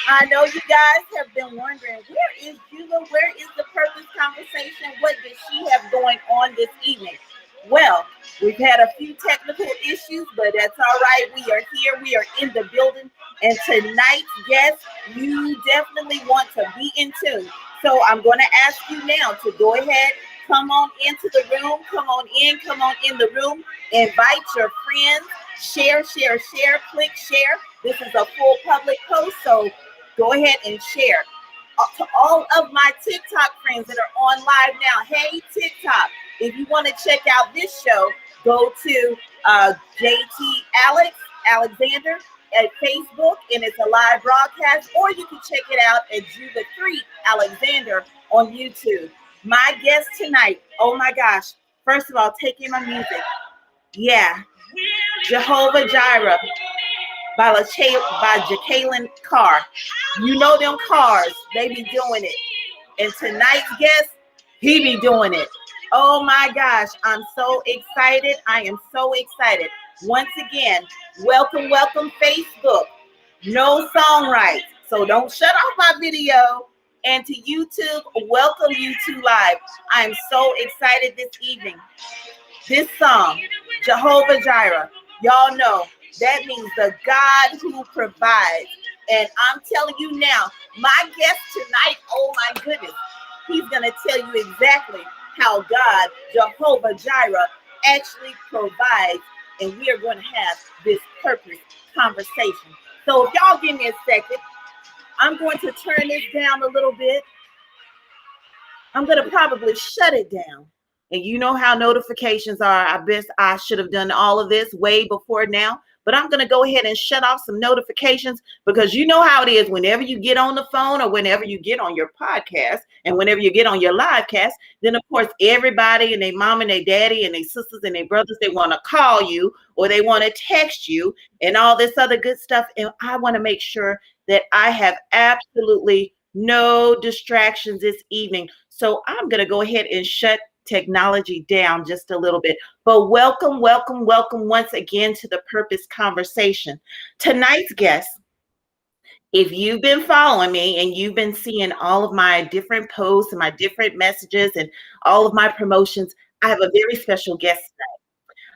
I know you guys have been wondering, where is Jula? Where is the purpose conversation? What does she have going on this evening? Well, we've had a few technical issues, but that's all right. We are here. We are in the building. And tonight's guest, you definitely want to be in tune. So I'm going to ask you now to go ahead, come on into the room, come on in the room, invite your friends, share, click share. This is a full public post, so go ahead and share. To all of my TikTok friends that are on live now, hey TikTok, if you want to check out this show, go to JT Alexander at Facebook, and it's a live broadcast, or you can check it out at Juba3 Alexander on YouTube. My guest tonight, oh my gosh, first of all, take in my music. Yeah, Jehovah Jireh by Jacqueline Carr. You know them cars, they be doing it. And tonight's guest, he be doing it. Oh my gosh, I'm so excited. I am so excited. Once again, welcome Facebook. No song rights, so don't shut off my video. And to YouTube, welcome YouTube Live. I'm so excited this evening. This song, Jehovah Jireh, y'all know that means the God who provides. And I'm telling you now, my guest tonight, oh my goodness, he's going to tell you exactly how God, Jehovah Jireh, actually provides. And we are going to have this purpose conversation. So if y'all give me a second, I'm going to turn this down a little bit. I'm going to probably shut it down. And you know how notifications are. I bet I should have done all of this way before now. But I'm going to go ahead and shut off some notifications, because you know how it is whenever you get on the phone, or whenever you get on your podcast, and whenever you get on your live cast, then of course everybody and their mom and their daddy and their sisters and their brothers, they want to call you or they want to text you and all this other good stuff. And I want to make sure that I have absolutely no distractions this evening. So I'm going to go ahead and shut technology down just a little bit. But welcome once again to the Purpose Conversation. Tonight's guest, if you've been following me and you've been seeing all of my different posts and my different messages and all of my promotions, I have a very special guest tonight.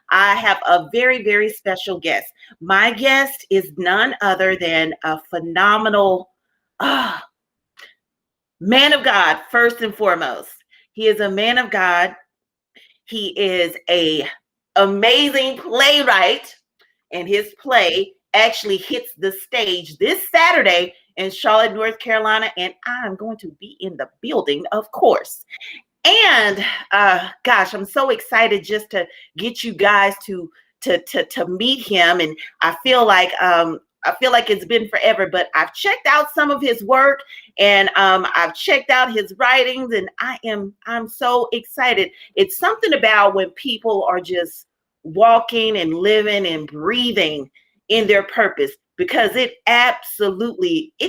I have a very special guest. My guest is none other than a phenomenal man of God, first and foremost. He is a man of God. He is a amazing playwright, and his play actually hits the stage this Saturday in Charlotte, North Carolina, and I'm going to be in the building, of course. And gosh, I'm so excited just to get you guys to meet him. And I feel like it's been forever, but I've checked out some of his work, and I've checked out his writings, and I'm so excited. It's something about when people are just walking and living and breathing in their purpose, because it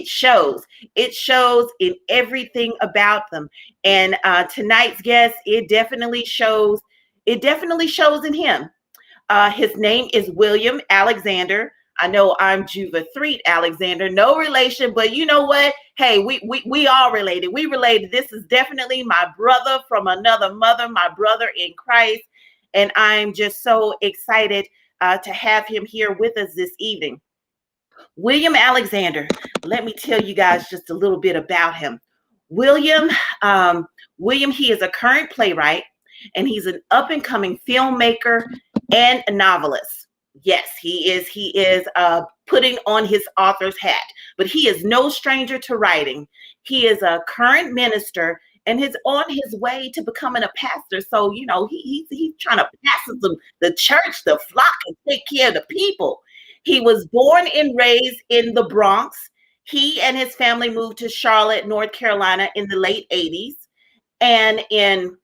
shows. It shows in everything about them. And tonight's guest, it definitely shows in him. His name is William Alexander. I know I'm Juba3 Alexander, no relation, but you know what? Hey, we all related. We related. This is definitely my brother from another mother, my brother in Christ. And I'm just so excited to have him here with us this evening. William Alexander, let me tell you guys just a little bit about him. William, he is a current playwright, and he's an up-and-coming filmmaker and a novelist. Yes, he is putting on his author's hat, but he is no stranger to writing. He is a current minister and is on his way to becoming a pastor. So, you know, he's trying to pastor the church, the flock, and take care of the people. He was born and raised in the Bronx. He and his family moved to Charlotte, North Carolina in the late 80s. And in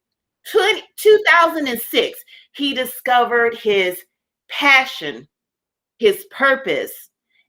2006, he discovered his passion, his purpose,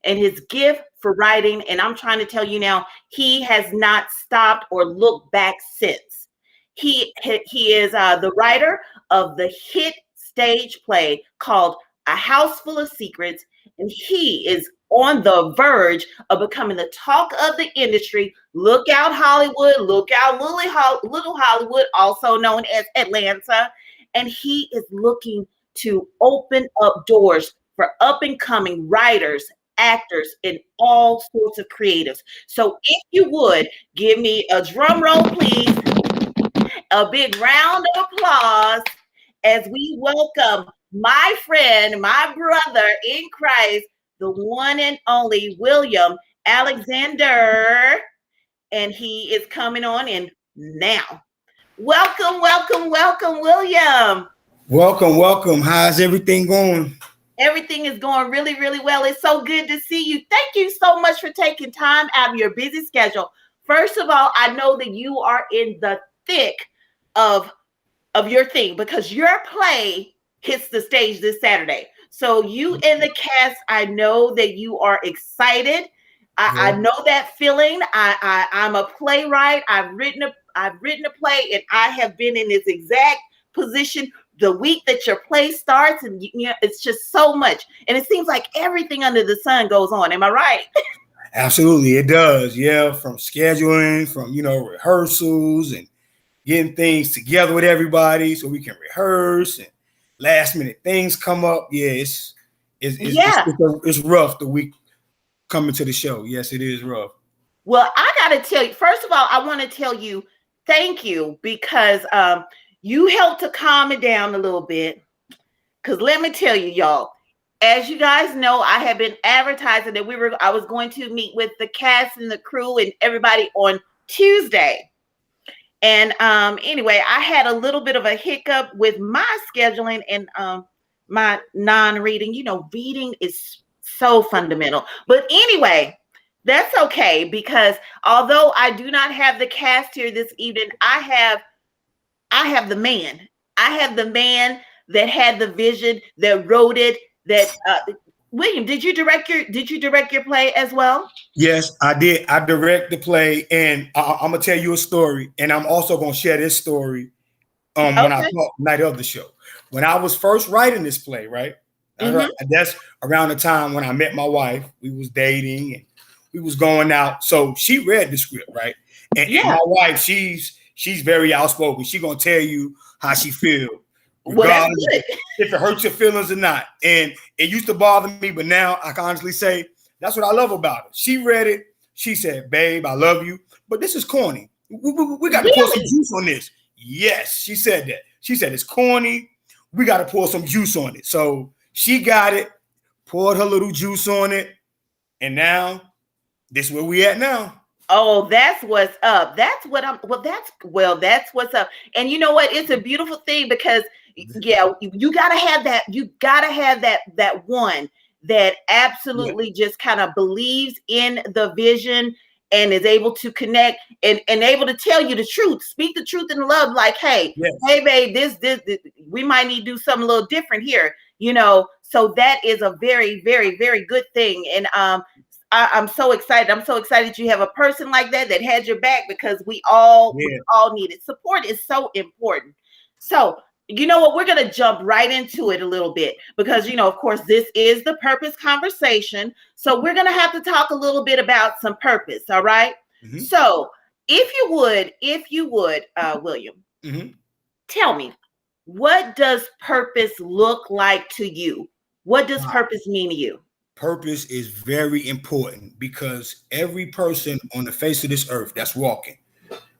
and his gift for writing. And I'm trying to tell you now, he has not stopped or looked back since. He is the writer of the hit stage play called A House Full of Secrets, and he is on the verge of becoming the talk of the industry. Look out Hollywood, look out Little Hollywood, also known as Atlanta. And he is looking to open up doors for up and coming writers, actors, and all sorts of creatives. So if you would give me a drum roll, please, a big round of applause as we welcome my friend, my brother in Christ, the one and only William Alexander. And he is coming on in now. Welcome, welcome, welcome, William. Welcome. How's everything going? Everything is going really, really well. It's so good to see you. Thank you so much for taking time out of your busy schedule. First of all, I know that you are in the thick of your thing because your play hits the stage this Saturday. So you and the cast, I know that you are excited. I know that feeling. I'm a playwright. I've written a play, and I have been in this exact position the week that your play starts, and it's just so much. And it seems like everything under the sun goes on. Am I right? Absolutely, it does. Yeah, from scheduling, from rehearsals, and getting things together with everybody so we can rehearse, and last minute things come up. Yeah, it's rough the week coming to the show. Yes, it is rough. Well, I got to tell you, first of all, I want to tell you thank you because you helped to calm it down a little bit. Because let me tell you, y'all, as you guys know, I have been advertising that I was going to meet with the cast and the crew and everybody on Tuesday. And anyway, I had a little bit of a hiccup with my scheduling and my non-reading. Reading is so fundamental. But anyway, that's okay because although I do not have the cast here this evening, I have the man. I have the man that had the vision, that wrote it. That William, did you direct your play as well? Yes, I did. I direct the play, and I'm gonna tell you a story, and I'm also gonna share this story when I talk night of the show. When I was first writing this play, right? That's around the time when I met my wife. We was dating and we was going out. So she read the script, right? And my wife, she's very outspoken. She gonna tell you how she feel, regardless if it hurts your feelings or not. And it used to bother me, but now I can honestly say that's what I love about it. She read it. She said, "Babe, I love you, but this is corny. We got to pour some juice on this." Yes, she said that. She said it's corny. We got to pour some juice on it. So she got it, poured her little juice on it, and now this is where we at now. Oh, that's what's up. That's what's up. And you know what? It's a beautiful thing because you gotta have that. You gotta have that one that absolutely just kind of believes in the vision and is able to connect and able to tell you the truth, speak the truth in love. Like, hey, babe, this, we might need to do something a little different here. So that is a very, very, very good thing. And I'm so excited. I'm so excited you have a person like that had your back because we all need it. Support is so important. So you know what? We're going to jump right into it a little bit because, of course, this is the purpose conversation. So we're going to have to talk a little bit about some purpose. All right. Mm-hmm. So if you would, William, tell me, what does purpose look like to you? What does purpose mean to you? Purpose is very important because every person on the face of this earth that's walking,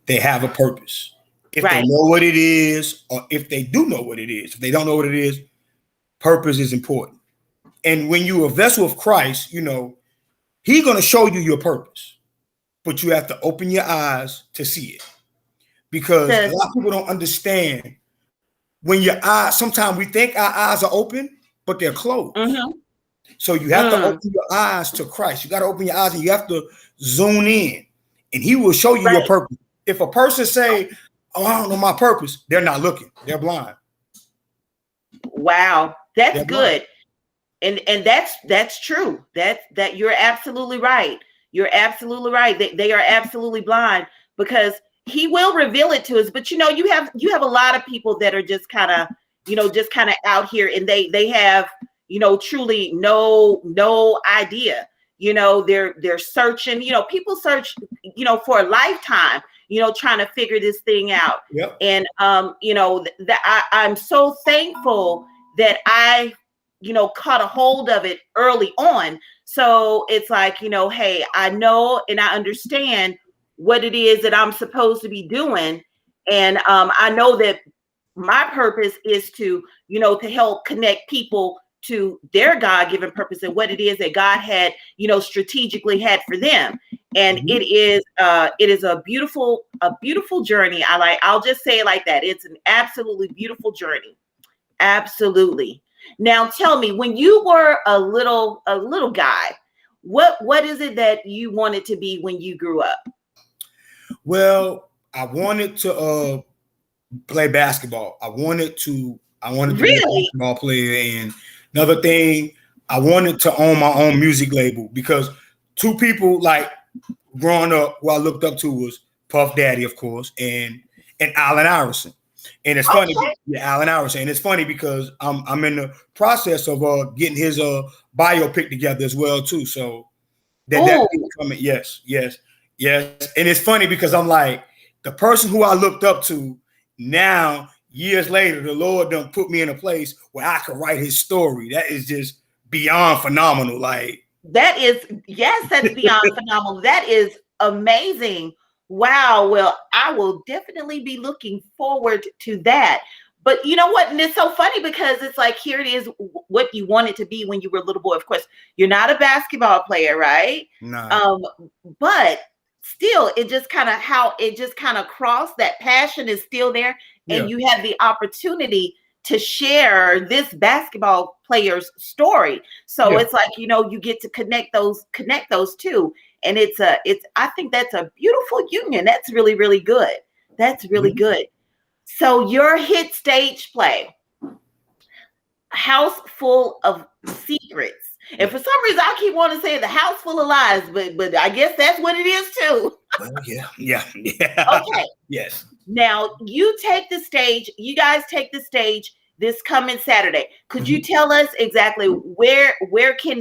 they have a purpose. If they know what it is, or if they do know what it is, if they don't know what it is, purpose is important. And when you're a vessel of Christ, He's going to show you your purpose, but you have to open your eyes to see it. Because a lot of people don't understand when your eyes, sometimes we think our eyes are open, but they're closed. Mm-hmm. So you have to open your eyes to Christ. You got to open your eyes and you have to zoom in and he will show you your purpose. If a person say, "Oh, I don't know my purpose," they're not looking. They're blind. Wow. That's good. And that's true. That you're absolutely right. You're absolutely right. They are absolutely blind because he will reveal it to us. But you have a lot of people that are just kind of out here and they have truly no idea. you know, they're searching, you know, people search, you know, for a lifetime, you know, trying to figure this thing out. Yep. And you know, I'm so thankful that I, you know, caught a hold of it early on. So it's like, you know, hey, I know and I understand what it is that I'm supposed to be doing. And I know that my purpose is to, you know, to help connect people to their God-given purpose and what it is that God had, you know, strategically had for them. And it is a beautiful journey. I'll just say it like that. It's an absolutely beautiful journey. Absolutely. Now tell me, when you were a little guy, what is it that you wanted to be when you grew up? Well, I wanted to play basketball. I wanted to Really? be a basketball player. And another thing, I wanted to own my own music label, because two people like growing up who I looked up to was Puff Daddy, of course, and Allen Iverson. And it's funny, Allen Iverson. And it's funny because I'm in the process of getting his biopic together as well too. So that coming, yes. And it's funny because I'm like, the person who I looked up to, now years later, the Lord done put me in a place where I could write his story. That is just beyond phenomenal. Like, that is, yes, that's beyond phenomenal. That is amazing. Wow. Well, I will definitely be looking forward to that. But you know what? And it's so funny because it's like, here it is, what you wanted to be when you were a little boy. Of course, you're not a basketball player, right? No. But still, it just kind of crossed. That passion is still there. And you have the opportunity to share this basketball player's story. So it's like, you know, you get to connect those two. And I think that's a beautiful union. That's really, really good. That's really good. So your hit stage play, House Full of Secrets. And for some reason, I keep wanting to say The House Full of Lies, but I guess that's what it is too. Well, yeah. Okay. Yes. Now you guys take the stage this coming Saturday. Could you tell us exactly where can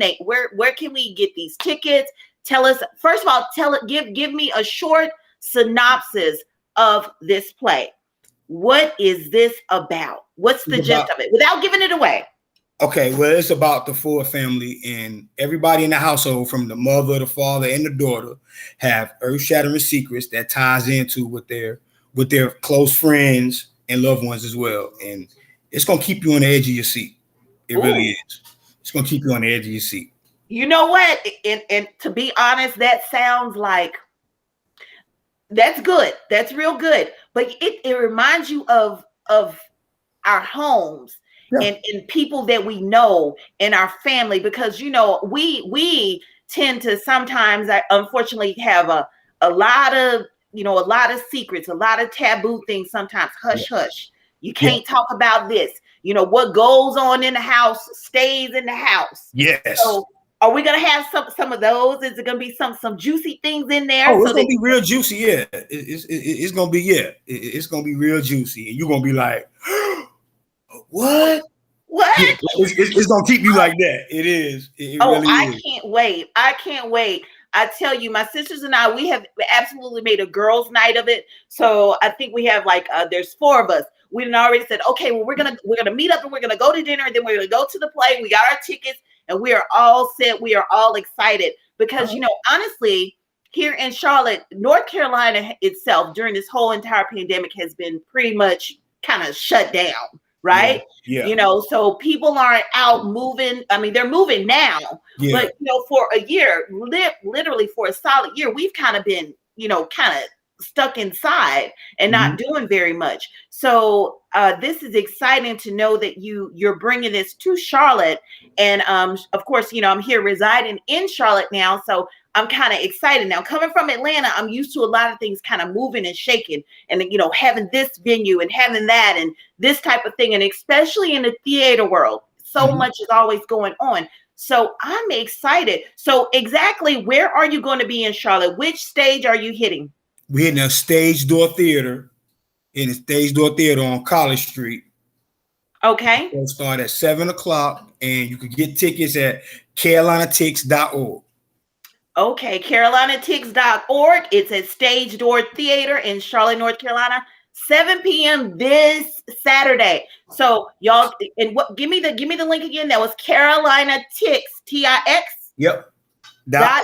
we get these tickets? Tell us, first of all, give me a short synopsis of this play. What is this about? What's the gist of it without giving it away? Okay, well, it's about the Ford family, and everybody in the household, from the mother, the father, and the daughter, have earth-shattering secrets that ties into with their close friends and loved ones as well. And it's gonna keep you on the edge of your seat. It really is. It's gonna keep you on the edge of your seat. You know what? And to be honest, that sounds like that's good. That's real good. But it reminds you of our homes and people that we know in our family, because, you know, we tend to sometimes, unfortunately, have a lot of secrets, a lot of taboo things, sometimes hush. You can't talk about this. You know, what goes on in the house stays in the house. Yes. So are we gonna have some of those? Is it gonna be some juicy things in there? Oh, it's gonna be real juicy. Yeah, it's gonna be it's gonna be real juicy, and you're gonna be like, what? Yeah, it's gonna keep you like that. It is. It really is. I can't wait. I tell you, my sisters and I, we have absolutely made a girls' night of it. So I think we have there's 4 of us. We done already said, okay, well, we're gonna meet up and we're gonna go to dinner, and then we're gonna go to the play. We got our tickets. And we are all set. We are all excited because, you know, honestly, here in Charlotte, North Carolina itself, during this whole entire pandemic, has been pretty much kind of shut down, right? Yeah. You know, so people aren't out moving. I mean, they're moving now, but, you know, for a year, literally for a solid year, we've kind of been, you know, kind of stuck inside and not doing very much. So this is exciting to know that you're bringing this to Charlotte. And of course, you know, I'm here residing in Charlotte now, so I'm kind of excited now. Coming from Atlanta, I'm used to a lot of things kind of moving and shaking, and, you know, having this venue and having that and this type of thing, and especially in the theater world, so much is always going on. So I'm excited. So exactly where are you going to be in Charlotte? Which stage are you hitting? We're in a Stage Door Theater, on College Street. Okay. It'll start at 7 o'clock, and you can get tickets at carolinatix.org. Okay, carolinatix.org. It's at Stage Door Theater in Charlotte, North Carolina, 7 p.m. this Saturday. So y'all, and what? Give me the link again. That was Carolina Tix, Tix. Yep.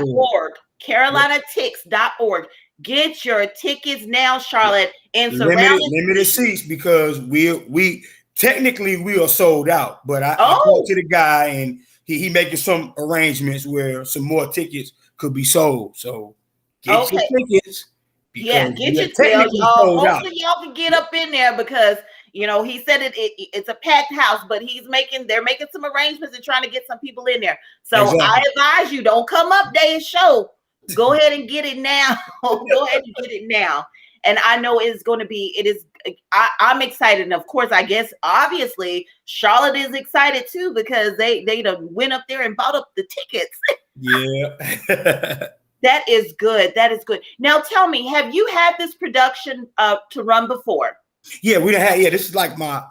.org. carolinatix.org. Get your tickets now, Charlotte, and limited seats, because we technically we are sold out. But I talked to the guy, and he making some arrangements where some more tickets could be sold. So get your tickets. Yeah, get your tickets. Hopefully y'all can get up in there, because he said it's a packed house, but they're making some arrangements and trying to get some people in there. So exactly. I advise you, don't come up day of show. Go ahead and get it now. Go ahead and get it now. And I know I'm excited. And of course, I guess obviously Charlotte is excited too, because they done went up there and bought up the tickets. Yeah. That is good. That is good. Now tell me, have you had this production to run before? Yeah, we done had. Yeah, this is like my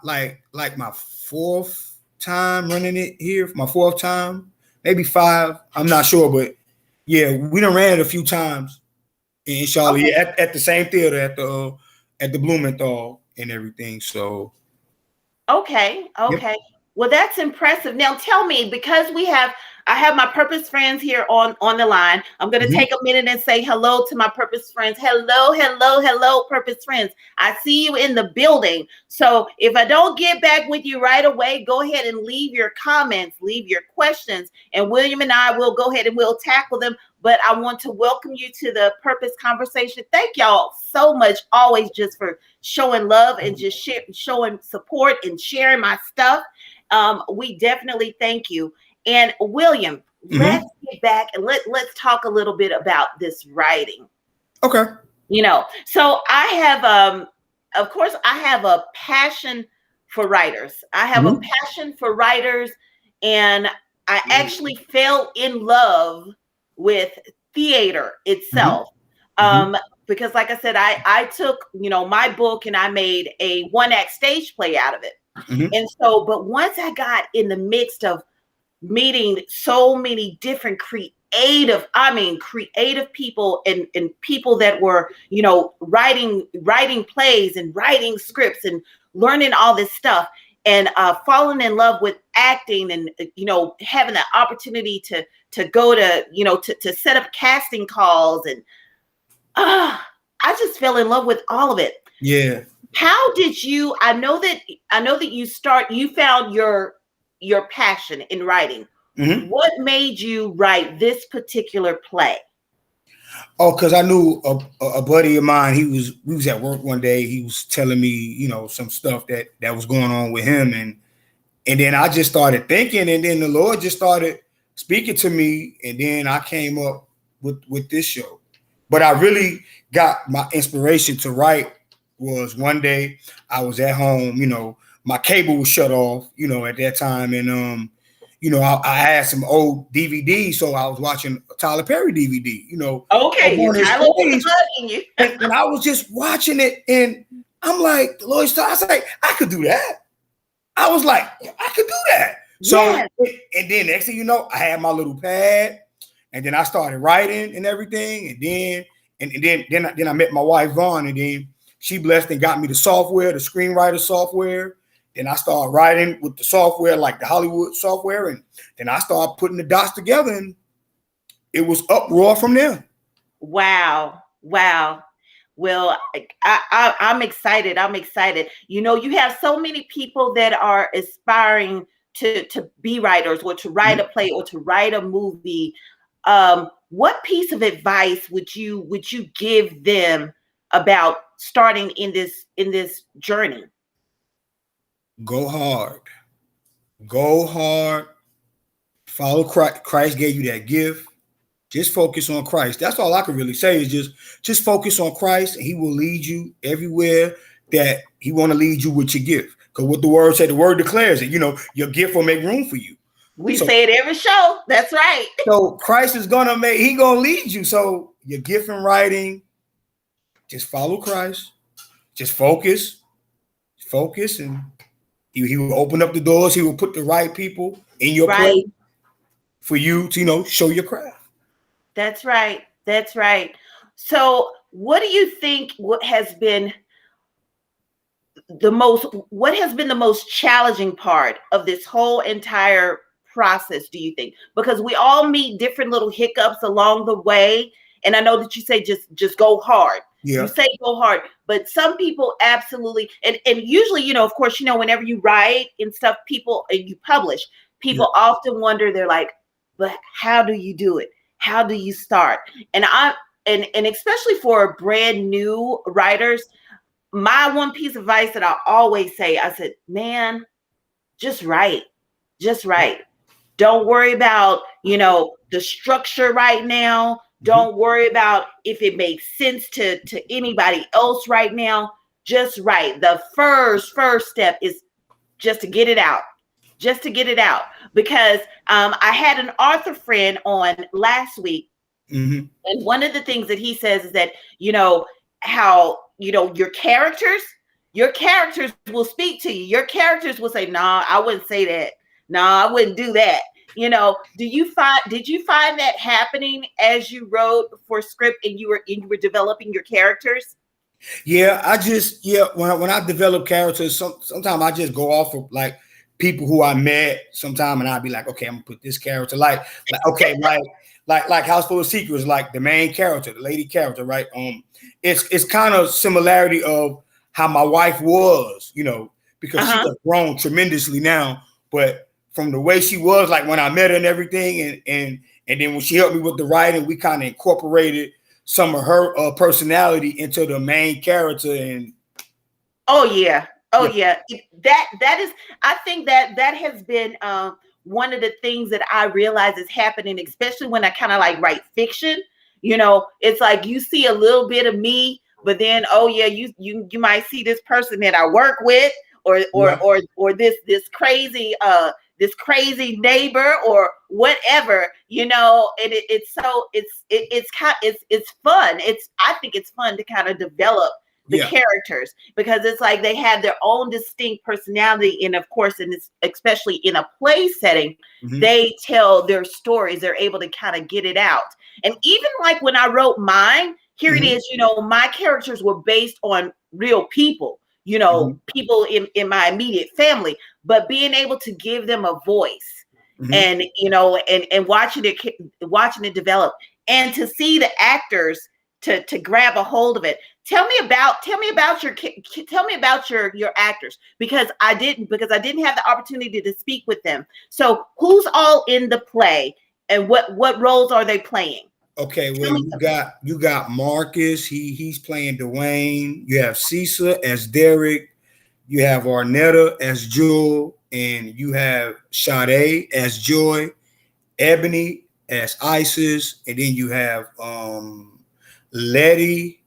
fourth time running it here. My fourth time, maybe five. I'm not sure, but yeah, we done ran it a few times in Charlotte. Okay. At the same theater at the Blumenthal and everything. So. Okay. Yep. Well, that's impressive. Now tell me, because I have my Purpose friends here on the line. I'm going to take a minute and say hello to my Purpose friends. Hello, Purpose friends. I see you in the building. So if I don't get back with you right away, go ahead and leave your comments, leave your questions, and William and I will go ahead and we'll tackle them. But I want to welcome you to the Purpose Conversation. Thank y'all so much, always, just for showing love and just showing support and sharing my stuff. We definitely thank you. And William, let's get back and let's talk a little bit about this writing. Okay. So I have, of course, I have a passion for writers. I have a passion for writers, and I actually fell in love with theater itself. Because like I said, I took, my book and I made a one-act stage play out of it. And so, but once I got in the midst of meeting so many different creative people and people that were, writing plays and writing scripts and learning all this stuff, and falling in love with acting, and, having the opportunity to go to set up casting calls, and I just fell in love with all of it. Yeah. How did you? I know that you found your passion in writing. What made you write this particular play? Oh, because I knew a buddy of mine. We was at work one day. He was telling me, some stuff that was going on with him, and then I just started thinking, and then the Lord just started speaking to me, and then I came up with this show. But I really got my inspiration to write was one day I was at home, my cable was shut off, at that time. And, I had some old DVDs. So I was watching a Tyler Perry DVD, Okay. and I was just watching it. And I'm like, the Lord, I was like, I could do that. I was like, I could do that. So, and then next thing you know, I had my little pad, and then I started writing and everything. And then I met my wife, Vaughn, and then she blessed and got me the software, the screenwriter software. Then I started writing with the software, like the Hollywood software. And then I started putting the dots together, and it was uproar from there. Wow. Well, I'm excited. You have so many people that are aspiring to be writers, or to write a play, or to write a movie. What piece of advice would you give them about starting in this journey? Go hard. Follow Christ. Christ gave you that gift. Just focus on Christ. That's all I can really say, is just focus on Christ, and he will lead you everywhere that he want to lead you with your gift. Because what the word said, the word declares it, your gift will make room for you. We say it every show. That's right. So Christ is gonna lead you. So your gift in writing, just follow Christ, just focus, and he will open up the doors. He will put the right people in your play for you to, show your craft. That's right. That's right. So, what do you think what has been the most challenging part of this whole entire process, do you think? Because we all meet different little hiccups along the way, and I know that you say just go hard. You Yeah. say go hard, but some people absolutely, and usually, of course, whenever you write and stuff, people and you publish, Yeah. people often wonder, they're like, but how do you do it? How do you start? And and especially for brand new writers, my one piece of advice that I always say, I said, man, just write. Just write. Don't worry about, the structure right now. Don't worry about if it makes sense to anybody else right now. Just write. The first step is just to get it out. Just to get it out. Because I had an author friend on last week. And one of the things that he says is that, how, your characters will speak to you. Your characters will say, nah, I wouldn't say that. Nah, I wouldn't do that. Did you find that happening as you wrote for script and you were developing your characters? Yeah, when I develop characters, sometimes I just go off of like people who I met sometime, and I'll be like, okay, I'm gonna put this character like okay, like House Full of Secrets, like the main character, the lady character, right? It's kind of similarity of how my wife was, because she has grown tremendously now, but from the way she was, like when I met her and everything, and then when she helped me with the writing, we kind of incorporated some of her personality into the main character. And yeah. That is, I think that has been one of the things that I realize is happening, especially when I kind of like write fiction. It's like you see a little bit of me, but then you might see this person that I work with, or this crazy neighbor or whatever, and it's fun. I think it's fun to kind of develop the characters, because it's like they have their own distinct personality, and of course, especially in a play setting, they tell their stories. They're able to kind of get it out. And even like when I wrote mine, here it is, my characters were based on real people, people in my immediate family, but being able to give them a voice, and and watching it develop, and to see the actors to grab a hold of it. Tell me about your actors, because I didn't have the opportunity to speak with them. So who's all in the play, and what roles are they playing? Okay, well, you got Marcus. He's playing Dwayne. You have Cisa as Derek. You have Arnetta as Jewel, and you have Sade as Joy, Ebony as Isis, and then you have Letty.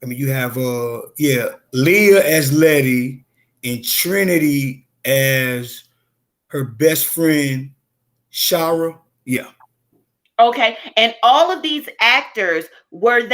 I mean, you have Leah as Letty, and Trinity as her best friend, Shara. Yeah. Okay, and all of these actors, did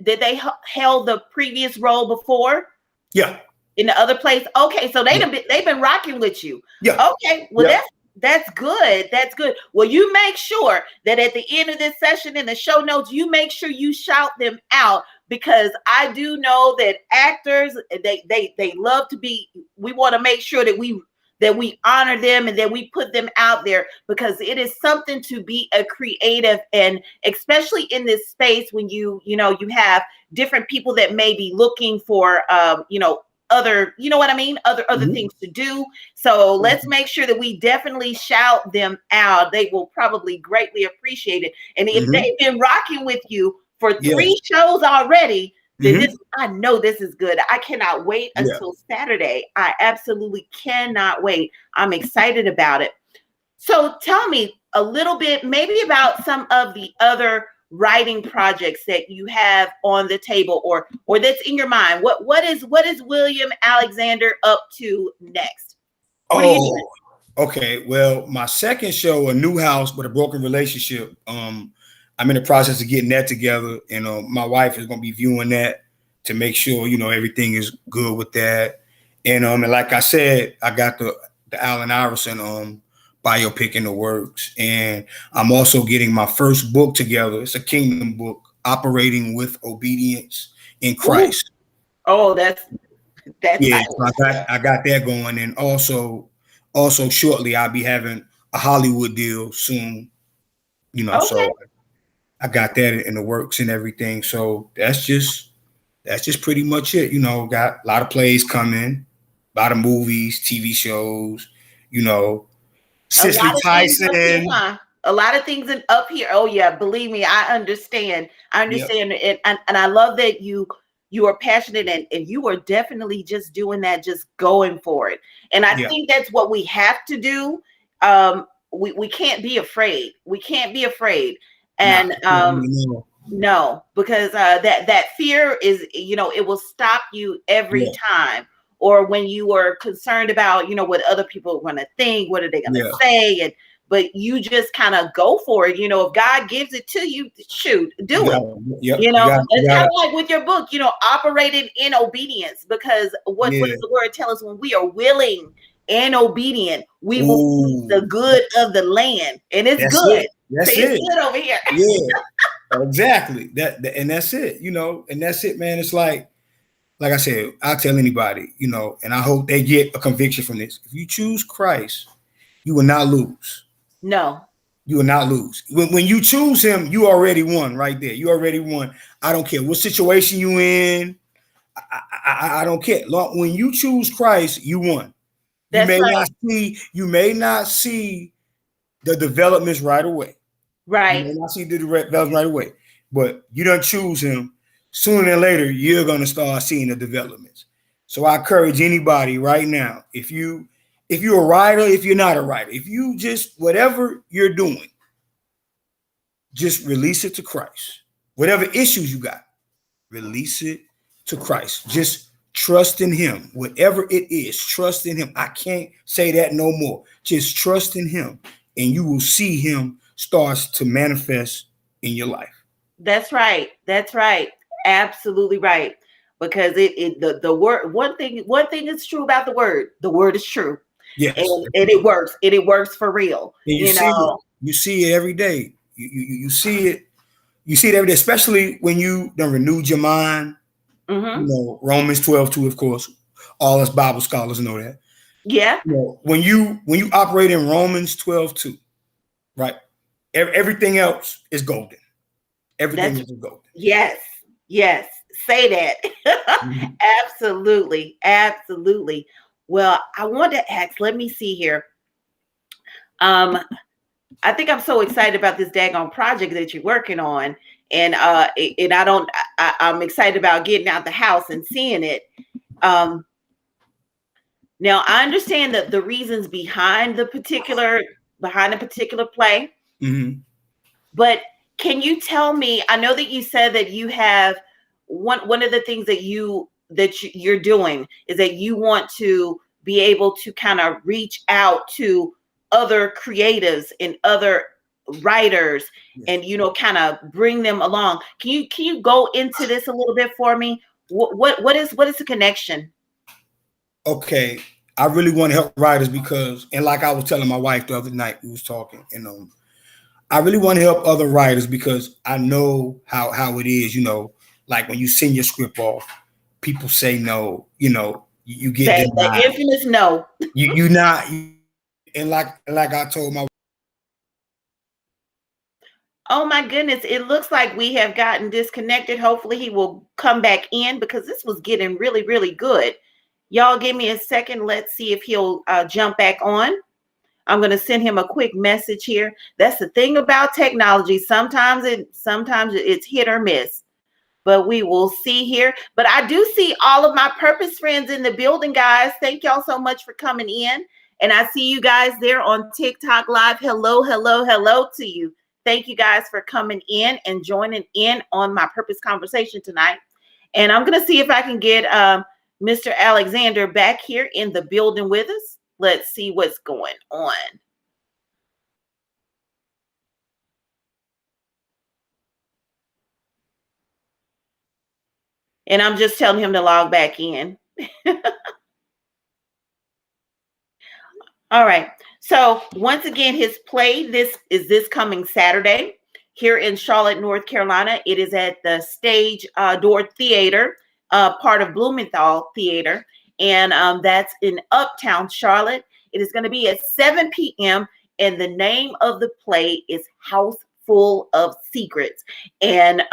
they held the previous role before? Yeah. In the other place? Okay, so they've been rocking with you. Yeah. Okay, well that's good. That's good. Well, you make sure that at the end of this session in the show notes, you make sure you shout them out, because I do know that actors, they love to be. We want to make sure that we honor them and that we put them out there, because it is something to be a creative, and especially in this space when you have different people that may be looking for other, other things to do. So let's make sure that we definitely shout them out. They will probably greatly appreciate it. And if they've been rocking with you for 3 shows already, then I know this is good. I cannot wait until Saturday. I absolutely cannot wait. I'm excited about it. So tell me a little bit maybe about some of the other writing projects that you have on the table, or that's in your mind. What is William Alexander up to next? What are you doing? Okay. Well, my second show, A New House with a Broken Relationship, I'm in the process of getting that together, and my wife is going to be viewing that to make sure everything is good with that. And like I said, I got the Allen Iverson biopic in the works. And I'm also getting my first book together. It's a kingdom book, Operating with Obedience in Christ. Ooh. Oh, that's Yeah, title. so I got that going. And also shortly I'll be having a Hollywood deal soon, Okay. so I got that in the works and everything. So that's just pretty much it. Got a lot of plays coming, a lot of movies, TV shows, A Cicely lot of things up here, Tyson. huh? A lot of things up here. Oh yeah, believe me, I understand. I Yep. understand, and I love that you are passionate and you are definitely just doing that, just going for it. And I think that's what we have to do. We can't be afraid. We can't be afraid. And no, because that fear is, it will stop you every time. Or when you are concerned about, what other people are going to think, what are they going to say, but you just kind of go for it. If God gives it to you, shoot, do it. It's kind of like with your book, operated in obedience, because what does the word tell us? When we are willing and obedient, we will eat the good of the land, and it's good. That's it's good over here. Yeah, exactly. And that's it. And that's it, man. It's like I said, I'll tell anybody, and I hope they get a conviction from this. If you choose Christ, you will not lose. No. You will not lose. When you choose him, you already won right there. You already won. I don't care what situation you in. I don't care. When you choose Christ, you won. That's You may not see the developments right away. Right. You may not see the development right away. But you don't choose him. Sooner than later, you're gonna start seeing the developments. So I encourage anybody right now, if you're a writer, if you're not a writer, if you just whatever you're doing, just release it to Christ. Whatever issues you got, release it to Christ. Just trust in him. Whatever it is, trust in him. I can't say that no more. Just trust in him, and you will see him starts to manifest in your life. That's right. That's right. Absolutely right. Because the word, one thing is true about the word is true. Yes. And it works. It works for real. And you see it every day. You see it. You see it every day, especially when you done renewed your mind. Mm-hmm. Romans 12:2, of course. All us Bible scholars know that. Yeah. When you operate in Romans 12:2, right? Everything else is golden. Everything is golden. Yes. Yes. Say that. Mm-hmm. Absolutely. Absolutely. Well, I want to ask, let me see here. I think I'm so excited about this daggone project that you're working on. And I'm excited about getting out the house and seeing it. Now I understand that the reasons behind the particular play. Mm-hmm. But can you tell me, I know that you said that you have one of the things that you're doing is that you want to be able to kind of reach out to other creatives and other writers, and kind of bring them along. Can you go into this a little bit for me? What is the connection? Okay, I really want to help writers because, and like I was telling my wife the other night, we was talking, and I really want to help other writers because I know how it is. Like when you send your script off, people say no. You get the infamous no. You not, and like I told my. Oh my goodness, it looks like we have gotten disconnected. Hopefully he will come back in because this was getting really, really good. Y'all give me a second. Let's see if he'll jump back on. I'm going to send him a quick message here. That's the thing about technology. Sometimes it's hit or miss, but we will see here. But I do see all of my purpose friends in the building, guys. Thank y'all so much for coming in. And I see you guys there on TikTok Live. Hello, hello, hello to you. Thank you guys for coming in and joining in on my purpose conversation tonight. And I'm going to see if I can get Mr. Alexander back here in the building with us. Let's see what's going on. And I'm just telling him to log back in. All right. So once again, his play this coming Saturday here in Charlotte, North Carolina. It is at the Stage Door Theater, part of Blumenthal Theater, and that's in Uptown Charlotte. It is going to be at 7 p.m. and the name of the play is House Full of Secrets. And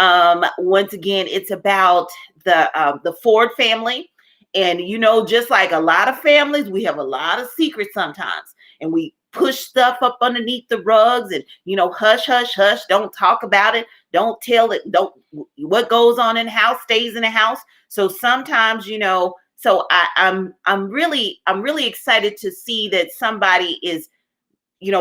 once again, it's about the Ford family. And just like a lot of families, we have a lot of secrets sometimes, and we push stuff up underneath the rugs and hush, hush, hush, don't talk about it, don't tell it, don't what goes on in the house stays in the house. So sometimes so I'm really excited to see that somebody is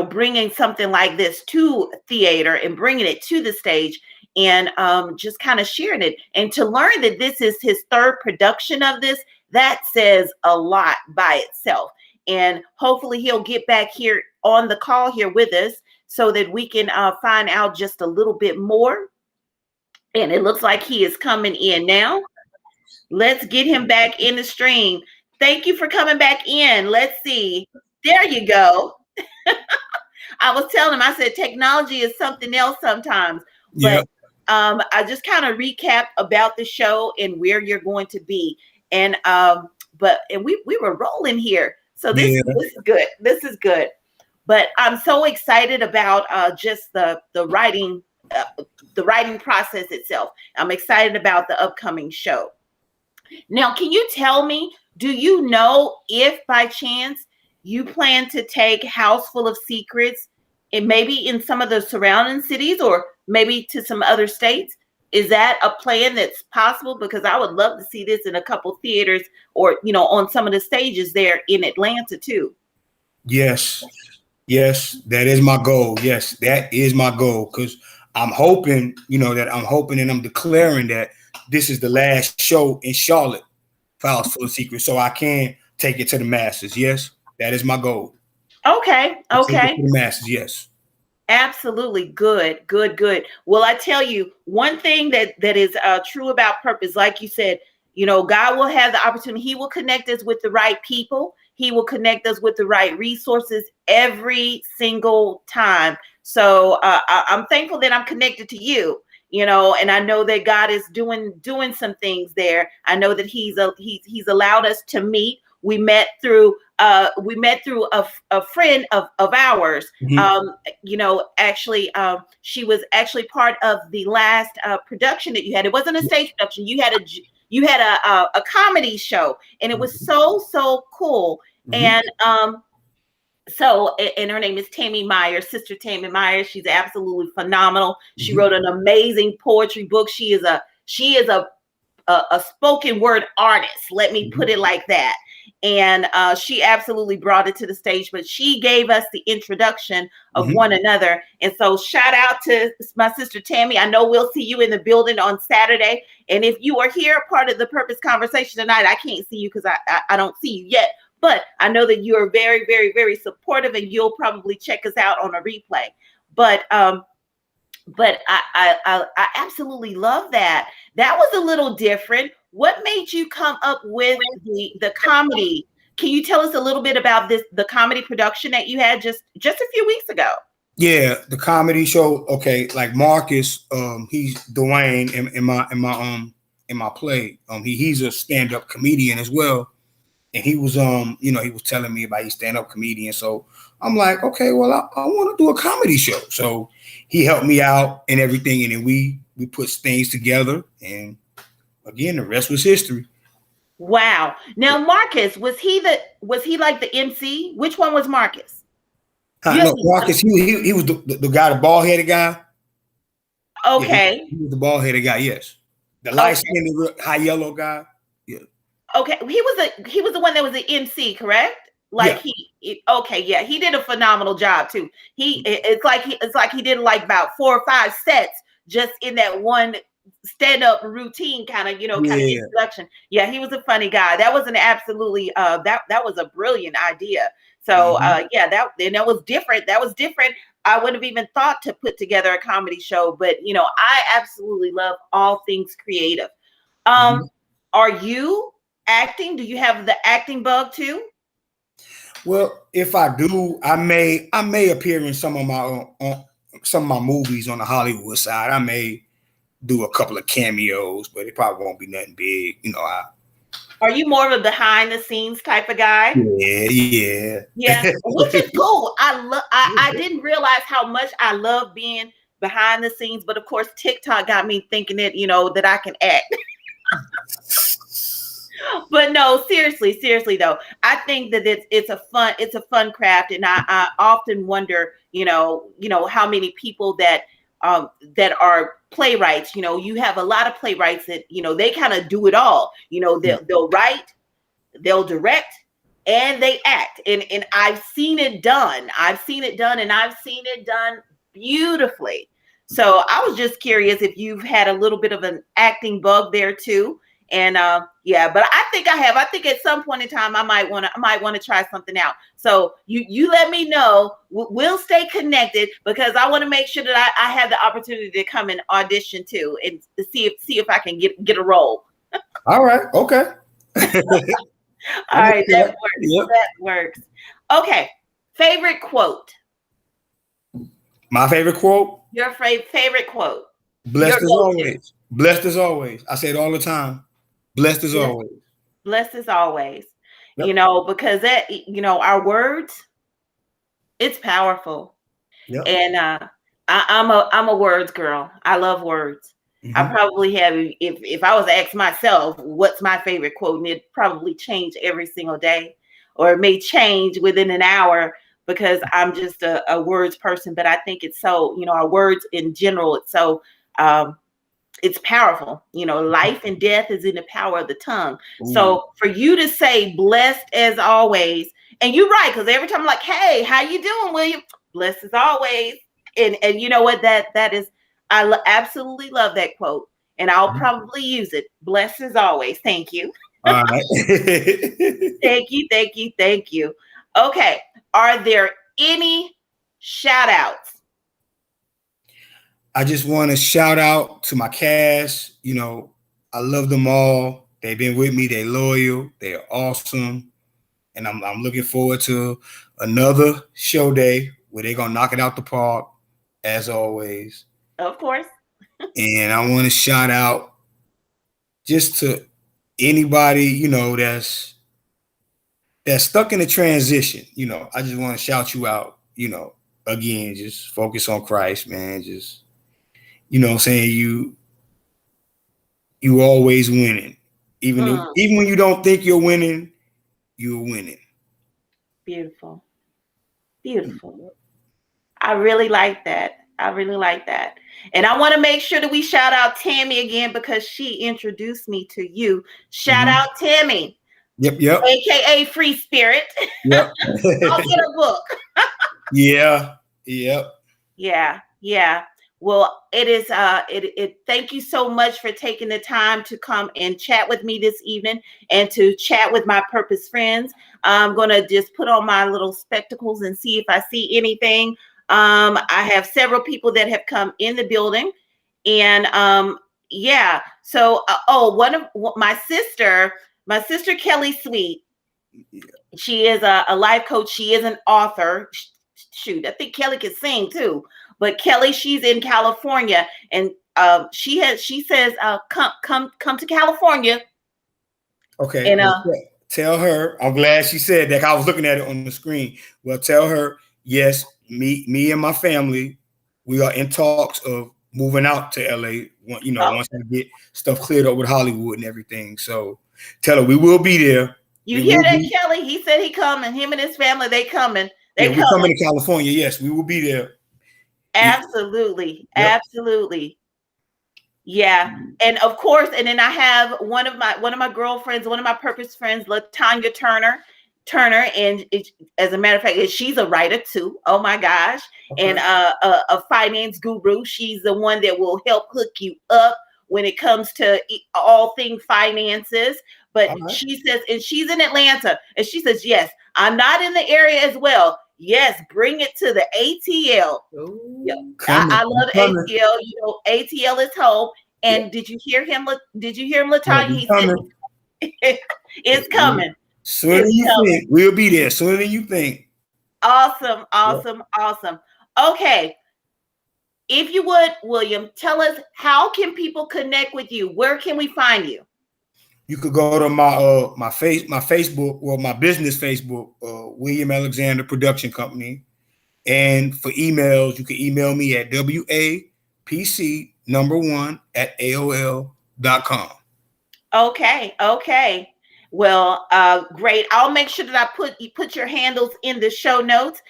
bringing something like this to theater and bringing it to the stage, and just kind of sharing it, and to learn that this is his third production of this, that says a lot by itself. And hopefully he'll get back here on the call here with us so that we can find out just a little bit more. And it looks like he is coming in now. Let's get him back in the stream. Thank you for coming back in. Let's see. There you go. I was telling him, I said, technology is something else sometimes. But I just kind of recap about the show and where you're going to be. And we were rolling here. So this is good. This is good. But I'm so excited about just the writing process itself. I'm excited about the upcoming show. Now, can you tell me, do you know if by chance you plan to take House Full of Secrets and maybe in some of the surrounding cities or maybe to some other states? Is that a plan that's possible? Because I would love to see this in a couple theaters or, on some of the stages there in Atlanta too. Yes, that is my goal. Yes, that is my goal. Because I'm hoping, and I'm declaring that this is the last show in Charlotte for House Full of Secrets, so I can take it to the masses. Yes, that is my goal. Okay. Take it to the masses, yes. Absolutely. Good. Well, I tell you, one thing that is true about purpose, like you said, God will have the opportunity. He will connect us with the right people. He will connect us with the right resources every single time. So I'm thankful that I'm connected to you, and I know that God is doing some things there. I know that he's allowed us to meet. We met through a friend of ours. Mm-hmm. Actually, she was actually part of the last production that you had. It wasn't a stage production. You had a comedy show, and it was so cool. Mm-hmm. And her name is Tammy Myers, Sister Tammy Myers. She's absolutely phenomenal. She wrote an amazing poetry book. She is a spoken word artist. Let me put it like that. And she absolutely brought it to the stage, but she gave us the introduction of one another. And so shout out to my sister Tammy. I know we'll see you in the building on Saturday. And if you are here, part of the Purpose Conversation tonight, I can't see you because I don't see you yet. But I know that you are very, very, very supportive, and you'll probably check us out on a replay. But I absolutely love that. That was a little different. What made you come up with the comedy? Can you tell us a little bit about the comedy production that you had just a few weeks ago? Yeah, the comedy show. Okay, like Marcus, he's Dwayne in my play. He's a stand-up comedian as well. And he was he was telling me about his stand-up comedian. So I'm like, okay, well, I want to do a comedy show. So he helped me out and everything, and then we put things together, and again, the rest was history. Wow. Now, Marcus, was he like the MC? Which one was Marcus? No, Marcus, he was the guy, the bald-headed guy. Okay. Yeah, he was the bald-headed guy, yes. The light-skinned, high yellow guy. Yeah. Okay. He was the one that was the MC, correct? Like yeah. He did a phenomenal job too. It's like he did like about 4 or 5 sets just in that one stand-up routine kind of introduction. Yeah, he was a funny guy. That was an absolutely that was a brilliant idea. So that was different. That was different. I wouldn't have even thought to put together a comedy show, but I absolutely love all things creative. Are you acting? Do you have the acting bug too? Well, if I do, I may appear in some of my movies on the Hollywood side. I may do a couple of cameos, but it probably won't be nothing big. Are you more of a behind the scenes type of guy? Yeah. Yeah, which is cool. I didn't realize how much I love being behind the scenes, but of course TikTok got me thinking that I can act. But no, seriously though, I think that it's a fun craft, and I often wonder, how many people that are playwrights. You have a lot of playwrights that they kind of do it all. They'll write, they'll direct, and they act, and I've seen it done, and I've seen it done beautifully. So I was just curious if you've had a little bit of an acting bug there too. And yeah, but I think at some point in time I might want to try something out. So you let me know. We'll stay connected, because I want to make sure that I have the opportunity to come and audition too, and to see if I can get a role. All right. Okay. All right, that works. Yep. That works. Okay. Favorite quote. My favorite quote. Your favorite quote. Blessed as always. Blessed as always. I say it all the time. Blessed as always. Blessed as always. Yep. Because that, our words, it's powerful. Yep. And I'm a words girl. I love words. Mm-hmm. I probably have, if I was to ask myself what's my favorite quote, and it probably change every single day, or it may change within an hour, because I'm just a words person. But I think it's so, our words in general, it's so it's powerful. Life and death is in the power of the tongue. Ooh. So for you to say blessed as always, and you're right, because every time I'm like, hey, how you doing, William? Blessed as always. And you know what, that is, I absolutely love that quote, and I'll probably use it. Blessed as always. Thank you. All right. Thank you. Okay. Are there any shout outs? I just want to shout out to my cast. I love them all. They've been with me. They're loyal. They're awesome. And I'm looking forward to another show day where they're going to knock it out the park, as always. Of course. And I want to shout out just to anybody, that's stuck in a transition. I just want to shout you out, again, just focus on Christ, man. Just, what I'm saying, you always winning. Even when you don't think you're winning, you're winning. Beautiful. I really like that. And I want to make sure that we shout out Tammy again, because she introduced me to you. Shout out Tammy. Yep. AKA Free Spirit. Yep. I'll get a book. Yeah. Yep. Yeah. Well, it is thank you so much for taking the time to come and chat with me this evening, and to chat with my purpose friends. I'm going to just put on my little spectacles and see if I see anything. I have several people that have come in the building, and yeah. So my sister Kelly Sweet, she is a life coach. She is an author. Shoot, I think Kelly can sing too. But Kelly, she's in California, and she says, come to California. Okay. And tell her, I'm glad she said that. I was looking at it on the screen. Well, tell her, yes, me and my family, we are in talks of moving out to LA. Once we get stuff cleared up with Hollywood and everything. So tell her we will be there. You hear that, Kelly? He said he coming. Him and his family, they coming. We're coming to California. Yes, we will be there. Absolutely. Yep. Absolutely. Yeah. And of course, and then I have one of my girlfriends, one of my purpose friends, LaTanya Turner, and as a matter of fact, she's a writer too. Oh my gosh. Okay. And a finance guru. She's the one that will help hook you up when it comes to all things finances. But she says, and she's in Atlanta, and she says, yes, I'm not in the area as well. Yes, bring it to the ATL. I love ATL. ATL is home. And did you hear him? Did you hear him, LaTanya? He said it's coming. Sooner than you think. We'll be there. Sooner than you think. Awesome. Awesome. Okay. If you would, William, tell us, how can people connect with you? Where can we find you? You could go to my Facebook, or my business Facebook, William Alexander Production Company. And for emails, you can email me at wapc1@aol.com. Okay. Well, great. I'll make sure that I put your handles in the show notes,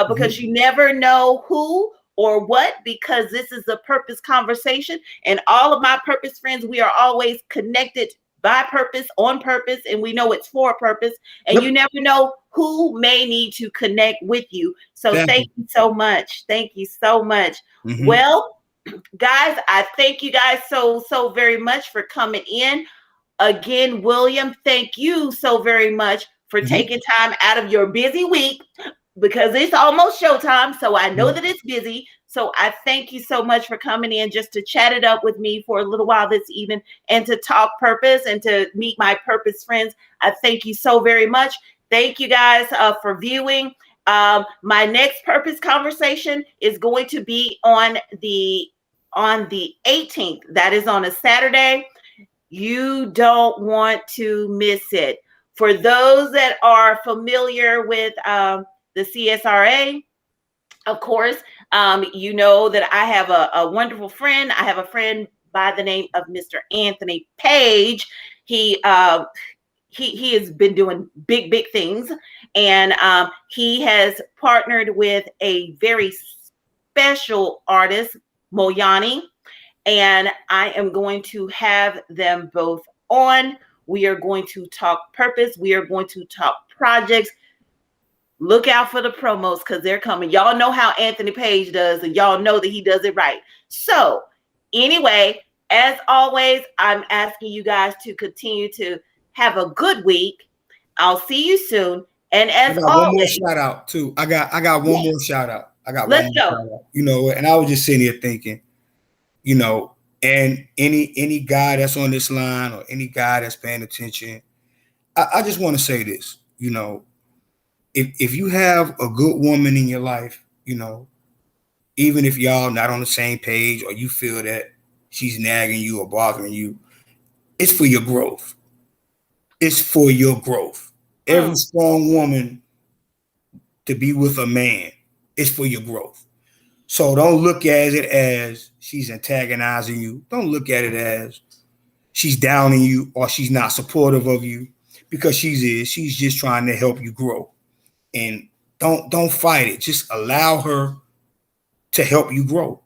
because you never know who or what, because this is a purpose conversation, and all of my purpose friends, we are always connected by purpose, on purpose, and we know it's for a purpose, and you never know who may need to connect with you. So thank you so much. Well, guys, I thank you guys so very much for coming in. Again, William, thank you so very much for taking time out of your busy week, because it's almost showtime. So I know that it's busy. So I thank you so much for coming in just to chat it up with me for a little while this evening, and to talk purpose and to meet my purpose friends. I thank you so very much. Thank you guys for viewing. My next purpose conversation is going to be on the 18th. That is on a Saturday. You don't want to miss it. For those that are familiar with the CSRA, of course, you know that I have a wonderful friend. I have a friend by the name of Mr. Anthony Page. He has been doing big things, and he has partnered with a very special artist, Moyani, and I am going to have them both on. We are going to talk purpose. We are going to talk projects. Look out for the promos, because they're coming. Y'all know how Anthony Page does, and y'all know that he does it right. So anyway, as always, I'm asking you guys to continue to have a good week. I'll see you soon. And as always, one more shout out too. I got one more shout out. Let's go. You know, and I was just sitting here thinking, you know, and any guy that's on this line, or any guy that's paying attention, I just want to say this, you know, if you have a good woman in your life, you know, even if y'all not on the same page, or you feel that she's nagging you or bothering you, it's for your growth. It's for your growth. Every strong woman to be with a man is for your growth. So don't look at it as she's antagonizing you. Don't look at it as she's downing you or she's not supportive of you, because she's just trying to help you grow. And don't fight it. Just allow her to help you grow.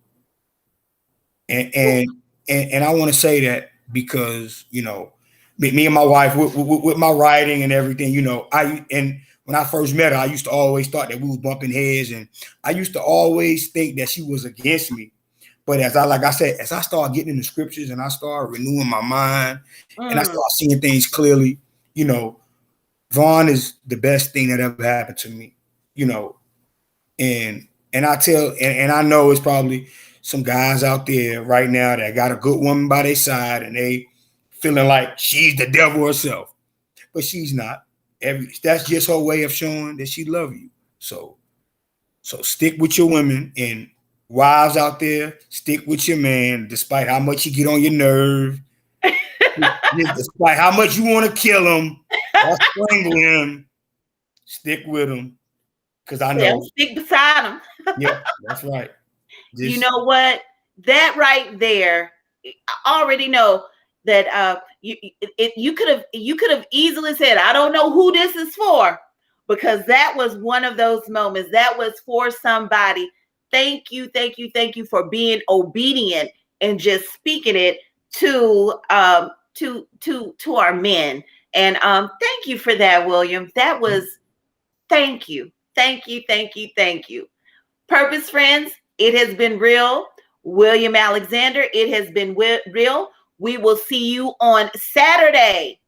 And I want to say that because, you know, me and my wife with my writing and everything, you know, when I first met her, I used to always thought that we was bumping heads, and I used to always think that she was against me. But as I start getting in the scriptures and I start renewing my mind and I start seeing things clearly, you know, Vaughn is the best thing that ever happened to me, you know. And I know it's probably some guys out there right now that got a good woman by their side and they feeling like she's the devil herself, but she's not. That's just her way of showing that she loves you. So stick with your women, and wives out there, stick with your man, despite how much you get on your nerve, despite how much you want to kill him or strangle him. Stick with him, because I know. Stick beside him. Yeah, that's right. You know what? That right there, I already know that you could have easily said, I don't know who this is for, because that was one of those moments. That was for somebody. Thank you for being obedient and just speaking it to our men. And thank you for that, William. That was thank you. Purpose friends, it has been real. William Alexander, it has been real. We will see you on Saturday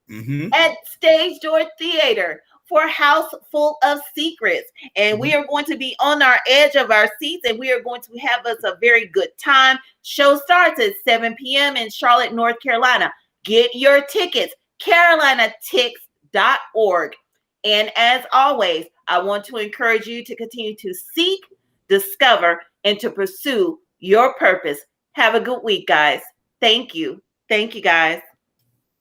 at Stage Door Theater for House Full of Secrets. And we are going to be on our edge of our seats, and we are going to have us a very good time. Show starts at 7 p.m. in Charlotte, North Carolina. Get your tickets, carolinatix.org. And as always, I want to encourage you to continue to seek, discover, and to pursue your purpose. Have a good week, guys. Thank you. Thank you, guys.